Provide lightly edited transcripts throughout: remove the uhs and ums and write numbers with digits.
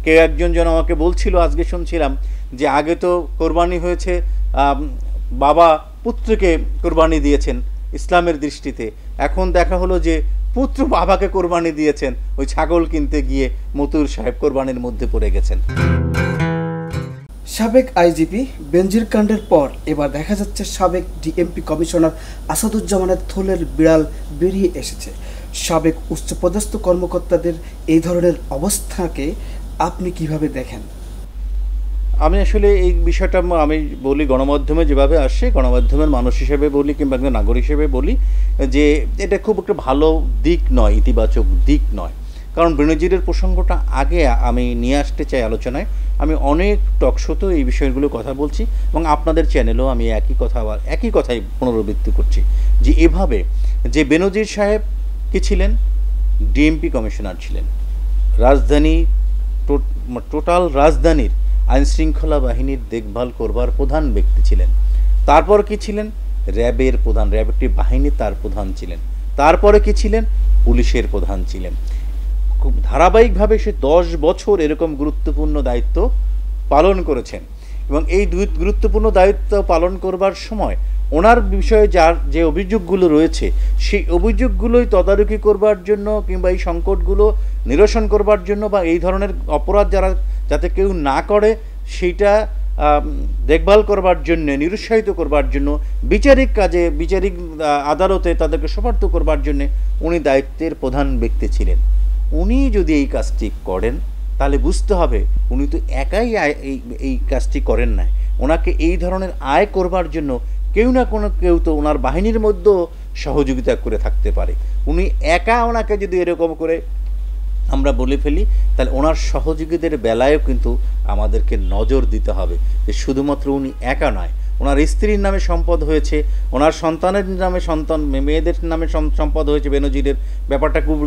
কেউ একজন যেন আমাকে বলছিল, আজকে শুনছিলাম যে আগে তো কোরবানি হয়েছে, বাবা পুত্রকে কোরবানি দিয়েছেন ইসলামের দৃষ্টিতে, এখন দেখা হলো যে পুত্র বাবাকে কোরবানি দিয়েছেন ওই ছাগল কিনতে গিয়ে। মতুর সাহেব কোরবানির মধ্যে পড়ে গেছেন। সাবেক আইজিপি বেনজির কাণ্ডের পর এবার দেখা যাচ্ছে সাবেক ডিএমপি কমিশনার আসাদুজ্জামানের থলের বিড়াল বেরিয়ে এসেছে। সাবেক উচ্চপদস্থ কর্মকর্তাদের এই ধরনের অবস্থাকে আপনি কিভাবে দেখেন? আমি আসলে এই বিষয়টা আমি বলি, গণমাধ্যমে যেভাবে আসে, গণমাধ্যমের মানুষ হিসেবে বলি কিংবা একজন নাগরিক হিসেবে বলি যে এটা খুব একটা ভালো দিক নয়, ইতিবাচক দিক নয়। কারণ বেনজিরের প্রসঙ্গটা আগে আমি নিয়ে আসতে চাই আলোচনায়। আমি অনেক টকশোতেও এই বিষয়গুলো কথা বলছি এবং আপনাদের চ্যানেলেও আমি একই কথাই পুনরাবৃত্তি করছি যে এভাবে যে বেনজির সাহেব কি ছিলেন, ডিএমপি কমিশনার ছিলেন, রাজধানী টোটাল রাজধানীর আইনশৃঙ্খলা বাহিনীর দেখভাল করবার প্রধান ব্যক্তি ছিলেন। তারপর কি ছিলেন, র্যাবের প্রধান, র্যাব একটি বাহিনী, তার প্রধান ছিলেন। তারপরে কি ছিলেন, পুলিশের প্রধান ছিলেন। খুব ধারাবাহিকভাবে সে 10 বছর এরকম গুরুত্বপূর্ণ দায়িত্ব পালন করেছেন এবং এই গুরুত্বপূর্ণ দায়িত্ব পালন করবার সময় ওনার বিষয়ে যে অভিযোগগুলো রয়েছে সেই অভিযোগগুলোই তদারকি করবার জন্য কিংবা এই সংকটগুলো নিরসন করবার জন্য বা এই ধরনের অপরাধ যাতে কেউ না করে সেইটা দেখভাল করবার জন্য, নিরুৎসাহিত করবার জন্য, বিচারিক আদালতে তাদেরকে সোপর্দ করবার জন্য উনি দায়িত্বের প্রধান ব্যক্তি ছিলেন। উনি যদি এই কাজটি করেন তাহলে বুঝতে হবে উনি তো একাই এই কাজটি করেন না, ওনাকে এই ধরনের আয় করবার জন্য কেউ না কেউ তো ওনার বাহিনীর মধ্যেও সহযোগিতা করে থাকতে পারে। উনি একা ওনাকে যদি এরকম করে আমরা বলে ফেলি তাহলে ওনার সহযোগীদের বেলায়ও কিন্তু আমাদেরকে নজর দিতে হবে যে শুধুমাত্র উনি একা নয়, ওনার স্ত্রীর নামে সম্পদ হয়েছে, ওনার সন্তানের নামে মেয়েদের নামে সম্পদ হয়েছে বেনজিরের, ব্যাপারটা খুব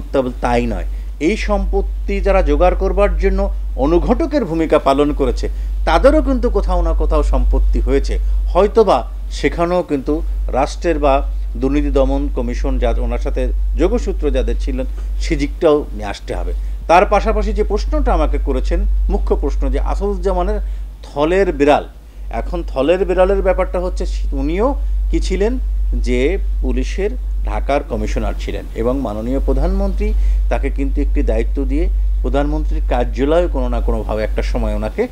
তাই নয়। এই সম্পত্তি যারা জোগাড় করবার জন্য অনুঘটকের ভূমিকা পালন করেছে তাদেরও কিন্তু কোথাও না কোথাও সম্পত্তি হয়েছে, হয়তোবা সেখানেও কিন্তু রাষ্ট্রের বা দুর্নীতি দমন কমিশন ওনার সাথে যোগসূত্র যাদের ছিলেন সেদিকটাও নিয়ে আসতে হবে। তার পাশাপাশি যে প্রশ্নটা আমাকে করেছেন, মুখ্য প্রশ্ন যে আসাদুজ্জামানের থলের বিড়াল, এখন থলের বিড়ালের ব্যাপারটা হচ্ছে উনিও কি ছিলেন, যে পুলিশের ঢাকার কমিশনার ছিলেন এবং মাননীয় প্রধানমন্ত্রী তাকে কিন্তু একটি দায়িত্ব দিয়ে প্রধানমন্ত্রীর কার্যালয়ে কোনো না কোনোভাবে একটা সময় ওনাকে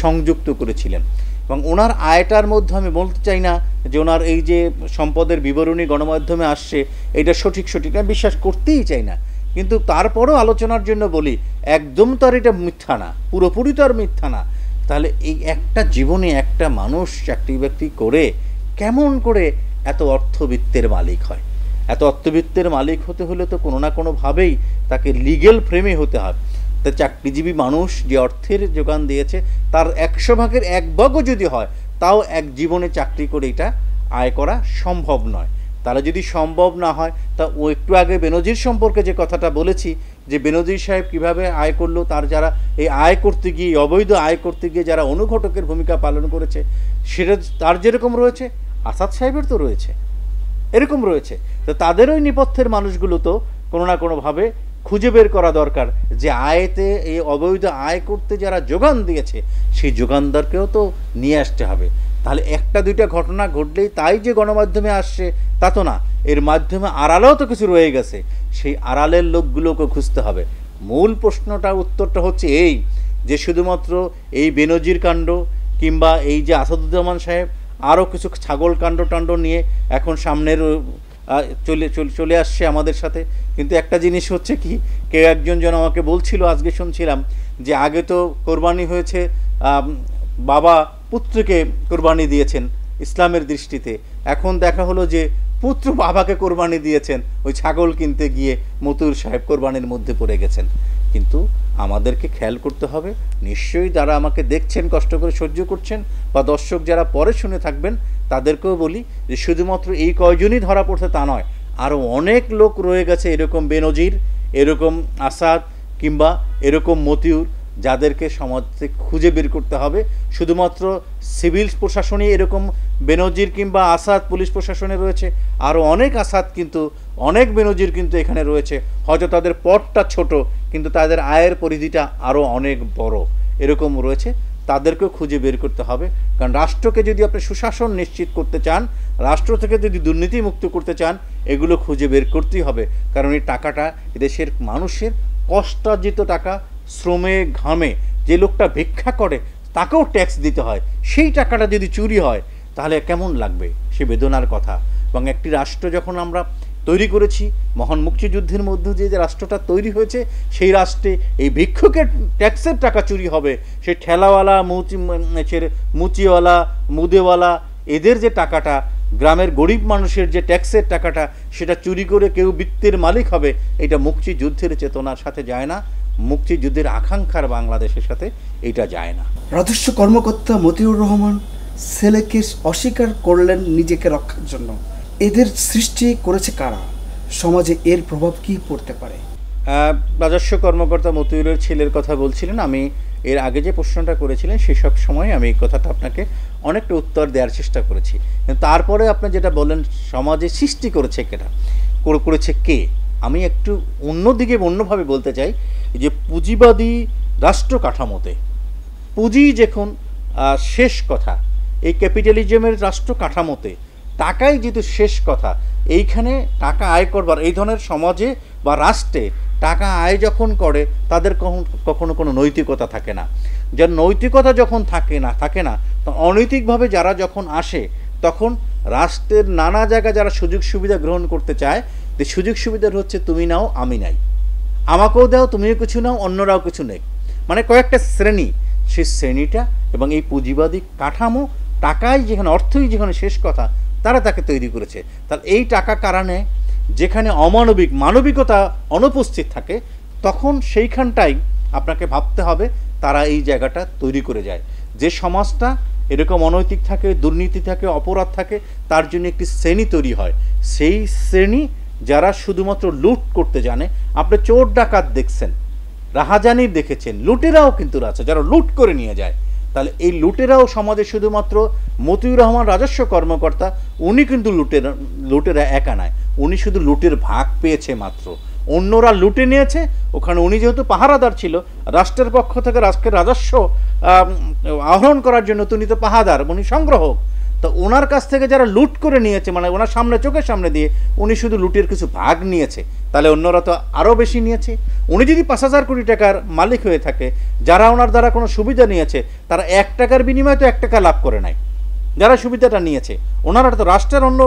সংযুক্ত করেছিলেন এবং ওনার আয়টার মধ্যে আমি বলতে চাই না যে ওনার এই যে সম্পদের বিবরণী গণমাধ্যমে আসছে এটা সঠিক আমি বিশ্বাস করতেই চাই না, কিন্তু তারপরও আলোচনার জন্য বলি একদম তো আর এটা মিথ্যা না, পুরোপুরি তো আর মিথ্যা না। তাহলে এই একটা জীবনে একটা মানুষ চাকরি বাকরি করে কেমন করে এত অর্থবিত্তের মালিক হয়? এত অর্থবিত্তের মালিক হতে হলে তো কোনো না কোনোভাবেই তাকে লিগেল ফ্রেমে হতে হবে। তা চাকরিজীবী মানুষ যে অর্থের যোগান দিয়েছে তার 100 ভাগের 1 ভাগও যদি হয় তাও এক জীবনে চাকরি করে এটা আয় করা সম্ভব নয়। তাহলে যদি সম্ভব না হয় তা ও একটু আগে বেনজির সম্পর্কে যে কথাটা বলেছি যে বেনজির সাহেব কীভাবে আয় করলো, তার যারা এই আয় করতে গিয়ে অবৈধ আয় করতে গিয়ে যারা অনুঘটকের ভূমিকা পালন করেছে সেটা তার যেরকম রয়েছে আসাদ সাহেবের তো রয়েছে, এরকম রয়েছে। তো তাদের ওই নেপথ্যের মানুষগুলো তো কোনো না কোনোভাবে খুঁজে বের করা দরকার যে আয়তে এই অবৈধ আয় করতে যারা যোগান দিয়েছে সেই যোগানদারকেও তো নিয়ে আসতে হবে। তাহলে একটা দুইটা ঘটনা ঘটলেই তাই যে গণমাধ্যমে আসছে তা তো না, এর মাধ্যমে আড়ালেও তো কিছু রয়ে গেছে, সেই আড়ালের লোকগুলোকে খুঁজতে হবে। মূল উত্তরটা হচ্ছে এই যে শুধুমাত্র এই বেনজির কাণ্ড কিংবা এই যে আসাদুজ্জামান সাহেব আরও কিছু ছাগল কাণ্ড নিয়ে এখন সামনের চলে আসছে আমাদের সাথে। কিন্তু একটা জিনিস হচ্ছে কি, কেউ একজন যেন আমাকে বলছিল, আজকে শুনছিলাম যে আগে তো কোরবানি হয়েছে, বাবা পুত্রকে কোরবানি দিয়েছেন ইসলামের দৃষ্টিতে, এখন দেখা হলো যে পুত্র বাবাকে কোরবানি দিয়েছেন ওই ছাগল কিনতে গিয়ে। মতুর সাহেব কোরবানির মধ্যে পড়ে গেছেন। কিন্তু আমাদেরকে খেয়াল করতে হবে, নিশ্চয়ই যারা আমাকে দেখছেন কষ্ট করে সহ্য করছেন বা দর্শক যারা পরে শুনে থাকবেন তাদেরকেও বলি যে শুধুমাত্র এই কয়জনই ধরা পড়ছে তা নয়, আরও অনেক লোক রয়ে গেছে এরকম বেনজির, এরকম আসাদ কিংবা এরকম মতিউর যাদেরকে সমাজ থেকে খুঁজে বের করতে হবে। শুধুমাত্র সিভিল প্রশাসনই এরকম বেনজির কিংবা আসাদ পুলিশ প্রশাসনে রয়েছে, আরও অনেক আসাদ কিন্তু অনেক বেনজির কিন্তু এখানে রয়েছে। হয়তো তাদের পদটা ছোট কিন্তু তাদের আয়ের পরিধিটা আরও অনেক বড়, এরকম রয়েছে। তাদেরকেও খুঁজে বের করতে হবে। কারণ রাষ্ট্রকে যদি আপনি সুশাসন নিশ্চিত করতে চান, রাষ্ট্র থেকে যদি দুর্নীতি মুক্ত করতে চান, এগুলো খুঁজে বের করতেই হবে। কারণ এই টাকাটা দেশের মানুষের কষ্টার্জিত টাকা, শ্রমে ঘামে যে লোকটা ভিক্ষা করে তাকেও ট্যাক্স দিতে হয়। সেই টাকাটা যদি চুরি হয় তাহলে কেমন লাগবে, সে বেদনার কথা। এবং একটি রাষ্ট্র যখন আমরা তৈরি করেছি, মহান মুক্তিযুদ্ধের মধ্যে যে রাষ্ট্রটা তৈরি হয়েছে, সেই রাষ্ট্রে এই ভিক্ষুকের ট্যাক্সের টাকা চুরি হবে, সেই ঠেলাওয়ালা মুচিওয়ালা মুদেওয়ালা এদের যে টাকাটা, গ্রামের গরিব মানুষের যে ট্যাক্সের টাকাটা, সেটা চুরি করে কেউ বৃত্তের মালিক হবে, এটা মুক্তিযুদ্ধের চেতনার সাথে যায় না, মুক্তিযুদ্ধের আকাঙ্ক্ষার বাংলাদেশের সাথে এটা যায় না। রাজস্ব কর্মকর্তা মতিউর রহমান ছেলেকে অস্বীকার করলেন নিজেকে রক্ষার জন্য। এদের সৃষ্টি করেছে কারা? সমাজে এর প্রভাব কি পড়তে পারে? রাজস্ব কর্মকর্তা মতিউরের ছেলের কথা বলছিলেন। আমি এর আগে যে প্রশ্নটা করেছিলেন সেসব সময় আমি এই কথাটা আপনাকে অনেকটা উত্তর দেওয়ার চেষ্টা করেছি। কিন্তু তারপরে আপনি যেটা বললেন সমাজে সৃষ্টি করেছে করেছে কে, আমি একটু অন্যভাবে বলতে চাই যে পুঁজিবাদী রাষ্ট্র কাঠামোতে পুঁজি যখন শেষ কথা, এই ক্যাপিটালিজমের রাষ্ট্র কাঠামোতে টাকাই যেহেতু শেষ কথা, এইখানে টাকা আয় করবার এই ধরনের সমাজে বা রাষ্ট্রে টাকা আয় যখন করে তাদের কখনো কোনো নৈতিকতা থাকে না। যার নৈতিকতা যখন থাকে না তখন অনৈতিকভাবে যারা যখন আসে, তখন রাষ্ট্রের নানা জায়গায় যারা সুযোগ সুবিধা গ্রহণ করতে চায়, যে সুযোগ সুবিধার হচ্ছে তুমি নাও আমি নাই, আমাকেও দাও তুমিও কিছু নাও অন্যরাও কিছু নেই, মানে কয়েকটা শ্রেণী, সেই শ্রেণীটা এবং এই পুঁজিবাদী কাঠামো টাকাই যেখানে অর্থই যেখানে শেষ কথা, তারা তাকে তৈরি করেছে। তাহলে এই টাকা কারণে যেখানে মানবিকতা অনুপস্থিত থাকে, তখন সেইখানটাই আপনাকে ভাবতে হবে তারা এই জায়গাটা তৈরি করে যায়। যে সমাজটা এরকম অনৈতিক থাকে, দুর্নীতি থাকে, অপরাধ থাকে, তার জন্য একটি শ্রেণী তৈরি হয়। সেই শ্রেণী যারা শুধুমাত্র লুট করতে জানে। আপনি চোর ডাকাত দেখছেন, রাহাজানির দেখেছেন, লুটেরাও কিন্তু আছে যারা লুট করে নিয়ে যায়। তাহলে এই লুটেরাও সমাজে শুধুমাত্র মতিউর রহমান রাজস্ব কর্মকর্তা, উনি কিন্তু লুটেরা একা নয়, উনি শুধু লুটের ভাগ পেয়েছে মাত্র, অন্যরা লুটে নিয়েছে। ওখানে উনি যেহেতু পাহারাদার ছিল, রাষ্ট্রের পক্ষ থেকে রাষ্ট্রের রাজস্ব আহরণ করার জন্য উনি তো পাহারাদার, উনি সংগ্রহক। তো ওনার কাছ থেকে যারা লুট করে নিয়েছে, মানে ওনার সামনে চোখের সামনে দিয়ে উনি শুধু লুটের কিছু ভাগ নিয়েছে, তাহলে অন্যরা তো আরও বেশি নিয়েছে। উনি যদি 5,000 কোটি টাকার মালিক হয়ে থাকে, যারা ওনার দ্বারা কোনো সুবিধা নিয়েছে তারা 1 টাকার বিনিময়ে তো 1 টাকা লাভ করে নাই। যারা সুবিধাটা নিয়েছে ওনারা তো রাষ্ট্রের অন্য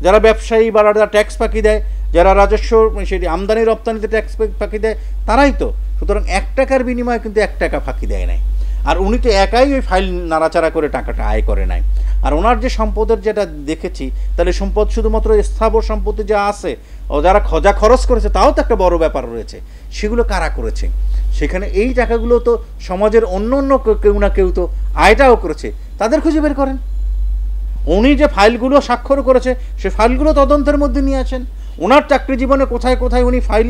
যারা ব্যবসায়ী বা যারা ট্যাক্স ফাঁকি দেয়, যারা রাজস্ব সেটি আমদানি রপ্তানিতে ট্যাক্স ফাঁকি দেয়, তারাই তো। সুতরাং 1 টাকার বিনিময়ে কিন্তু 1 টাকা ফাঁকি দেয় নাই। আর উনি তো একাই ওই ফাইল নাড়াচাড়া করে টাকাটা আয় করে নাই। আর ওনার যে সম্পদের যেটা দেখেছি, তাহলে সম্পদ শুধুমাত্র স্থাবর সম্পত্তি যা আছে ও যারা খরচ করেছে তাও তো একটা বড় ব্যাপার রয়েছে। সেগুলো কারা করেছে? সেখানে এই টাকাগুলো তো সমাজের অন্য কেউ না কেউ তো আয়টাও করেছে, তাদের খুঁজে বের করেন। উনি যে ফাইলগুলো স্বাক্ষর করেছে সে ফাইলগুলো তদন্তের মধ্যে নিয়ে আসেন। ওনার চাকরি জীবনে কোথায় কোথায় উনি ফাইল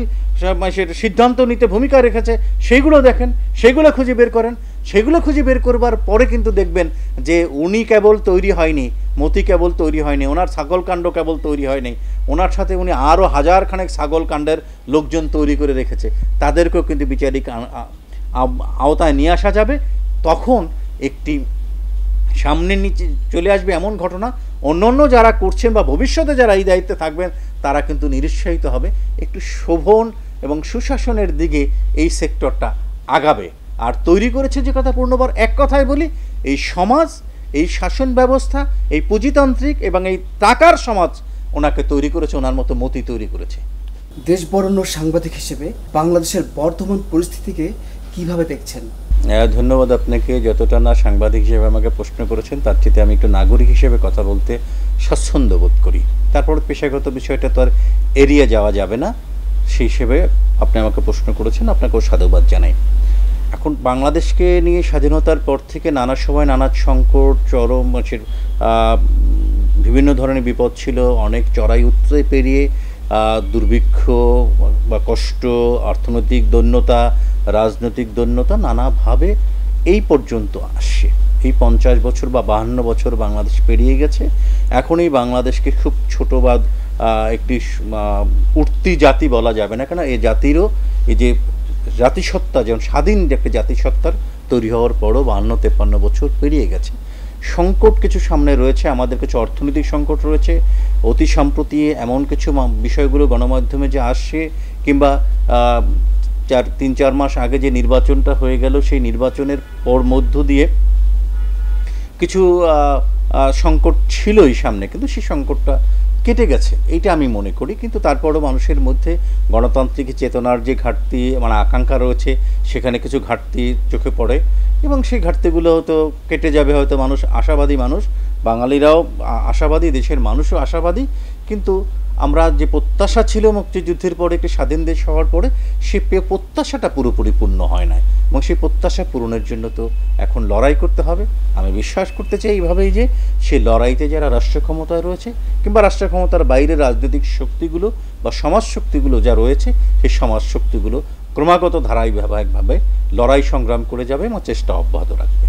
সিদ্ধান্ত নিতে ভূমিকা রেখেছে সেইগুলো দেখেন, সেগুলো খুঁজে বের করেন। সেগুলো খুঁজে বের করবার পরে কিন্তু দেখবেন যে উনি কেবল তৈরি হয়নি, মতি কেবল তৈরি হয়নি, ওনার ছাগলকাণ্ড কেবল তৈরি হয়নি, ওনার সাথে উনি আরও 1000 খানেক ছাগলকাণ্ডের লোকজন তৈরি করে রেখেছে। তাদেরকেও কিন্তু বিচারিক আওতায় নিয়ে আসা যাবে। তখন একটি সামনে নিচে চলে আসবে এমন ঘটনা, অন্য যারা করছেন বা ভবিষ্যতে যারা এই দায়িত্বে থাকবেন তারা কিন্তু নিরুৎসাহিত হবে। একটু শোভন এবং সুশাসনের দিকে এই সেক্টরটা আগাবে। আর তৈরি করেছে যে কথা পূর্ণবার এক কথায় বলি, এই সমাজ, এই শাসন ব্যবস্থা, এই পুঁজিতান্ত্রিক এবং এই টাকার সমাজ ওনাকে তৈরি করেছে, ওনার মতো মতি তৈরি করেছে। দেশ বরেণ্য সাংবাদিক হিসেবে বাংলাদেশের বর্তমান পরিস্থিতিকে কিভাবে দেখছেন? ধন্যবাদ আপনাকে। যতটা না সাংবাদিক হিসেবে আমাকে প্রশ্ন করেছেন, তার চেয়ে আমি একটু নাগরিক হিসেবে কথা বলতে স্বাচ্ছন্দ্য বোধ করি। তারপর পেশাগত বিষয়টা তো আর এড়িয়ে যাওয়া যাবে না, সেই হিসেবে আপনি আমাকে প্রশ্ন করেছেন, আপনাকেও সাধুবাদ জানাই। এখন বাংলাদেশকে নিয়ে স্বাধীনতার পর থেকে নানা সময় নানা সংকট, চরম বিভিন্ন ধরনের বিপদ ছিল, অনেক চড়াই উতরে পেরিয়ে দুর্ভিক্ষ বা কষ্ট, অর্থনৈতিক দৈন্যতা, রাজনৈতিক দৈন্যতা নানাভাবে এই পর্যন্ত আসছে। এই 50 বছর বা 52 বছর বাংলাদেশ পেরিয়ে গেছে। এখন এই বাংলাদেশকে খুব ছোট বা একটি উঠতি জাতি বলা যাবে না, কেন এই জাতিরও এই যে জাতিসত্তা, যেমন স্বাধীন একটা জাতিসত্তার তৈরি হওয়ার পরও 52-53 বছর পেরিয়ে গেছে। সংকট কিছু সামনে রয়েছে, আমাদের কিছু অর্থনৈতিক সংকট রয়েছে। অতি সম্প্রতি এমন কিছু বিষয়গুলো গণমাধ্যমে যে আসছে, কিংবা 3-4 মাস আগে যে নির্বাচনটা হয়ে গেল, সেই নির্বাচনের পর মধ্য দিয়ে কিছু সংকট ছিলই সামনে, কিন্তু সেই সংকটটা কেটে গেছে এইটা আমি মনে করি। কিন্তু তারপরও মানুষের মধ্যে গণতান্ত্রিক চেতনার যে ঘাটতি, মানে আকাঙ্ক্ষা রয়েছে, সেখানে কিছু ঘাটতি চোখে পড়ে, এবং সেই ঘাটতিগুলো হয়তো কেটে যাবে। হয়তো মানুষ আশাবাদী, মানুষ বাঙালিরাও আশাবাদী, দেশের মানুষও আশাবাদী। কিন্তু আমরা যে প্রত্যাশা ছিল মুক্তিযুদ্ধের পরে একটি স্বাধীন দেশ হওয়ার পরে, সে প্রত্যাশাটা পুরোপুরি পূর্ণ হয় না, এবং সেই প্রত্যাশা পূরণের জন্য তো এখন লড়াই করতে হবে। আমি বিশ্বাস করতে চাই এইভাবেই যে সেই লড়াইতে যারা রাষ্ট্র ক্ষমতায় রয়েছে, কিংবা রাষ্ট্র ক্ষমতার বাইরে রাজনৈতিক শক্তিগুলো বা সমাজ শক্তিগুলো যা রয়েছে, সেই সমাজ শক্তিগুলো ক্রমাগত ধারাবাহিকভাবে লড়াই সংগ্রাম করে যাবে এবং চেষ্টা অব্যাহত রাখবে।